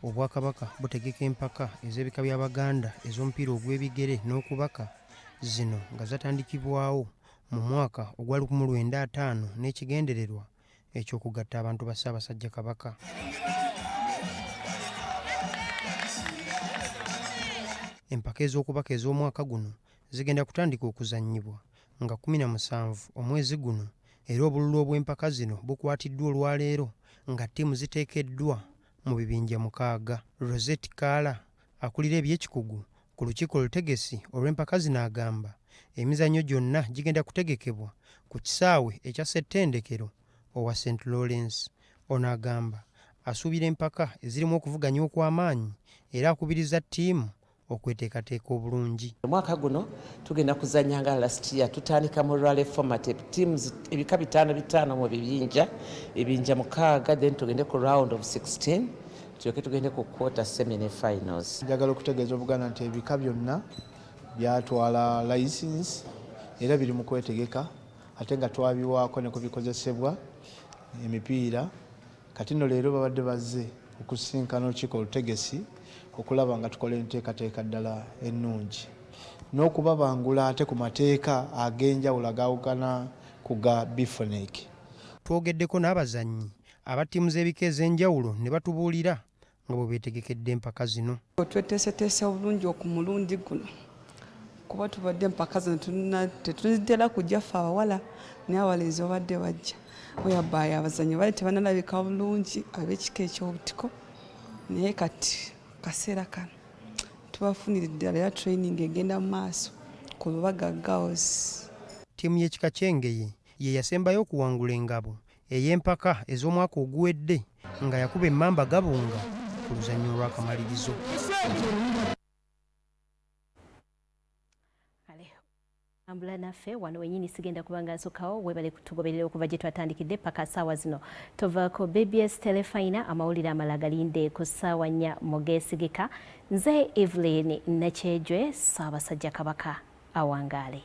Obwakabaka butegeka empaka ez'ebika by'Abaganda ez'omupiira ogw'ebigere n'okubaka zino nga zatandikibwawo mu mwaka ogwa 1905 n'ekigendererwa ekyokugatta abantu ba Ssaabasajja Kabaka. Empaka ez'okubaka ez'omwaka guno zigenda kutandika okuzannyibwa nga 17 omwezi guno, era obululu obw'empaka zino bukwatiddwa olwaleero nga ttiimu ziteekeddwa mu bibinja 6. Rosette Kaala akulira eby'ekikugu ku lukiiko olutegesi olw'empaka zino agamba emizannyo gyonna gigenda kutegekebwa ku kisaawe ekya ssettendekero owa St. Lawrence. Ono agamba asuubira empaka ezirimu okuvuganya okw'amaanyi era akubiriza ttiimu okweteekateeka obulungi. Omwaka guno tugenda kuzanya nga last year, tutandika mu rally format teams ebika 5 mu bibinja 6, then tugende ku round of 16 tugende ku quarter semi finals. Njagala okutegeeza Obuganda nti ebika byonna byatwala license era biri mu kwetegeka ate nga twabiwaako ne kubikozesebwa emipiira. Kati nno leero babadde bazze okusinkana olukiiko olutegesi okulaba nga tukola enteekateeka ddala ennungi n'okubabangula ate ku mateeka ag'enjawulo agawukana ku ga Bifoneek. Twogeddeko n'abazannyi aba ttiimu z'ebika ez'enjawulo ne batubuulira nga bwe beetegekedde empaka zino. Tweteeseteese obulungi okumulundi guno kuba tubadde empaka zino tetuzitera kujja ffe abawala naye abalenzi babadde bajja weyabaayo abazannyi bali tebanalabika bulungi ab'ekika eky'obutiko, naye kati kaseera kano tubafunira ddala ya training egenda mu maaso ku Lubaga Girls. Ttiimu y'ekika ky'Engeye ye yasembayo okuwangula engabo ey'empaka ez'omwaka oguwedde nga yakuba emmamba Gabunga ku luzannya olw'akamalirizo. Ambula naffe wano wenyini sigenda kubanga nsookawo webale kutugoberera okuva gye twatandikidde paka ssaawa zino. Tovaako BBS Terefayina amawulire amalala galinde ku ssaawa 4 mu Ageesigika. Nze Evelyn Nakyejwe, Ssaabasajja Kabaka awangaale.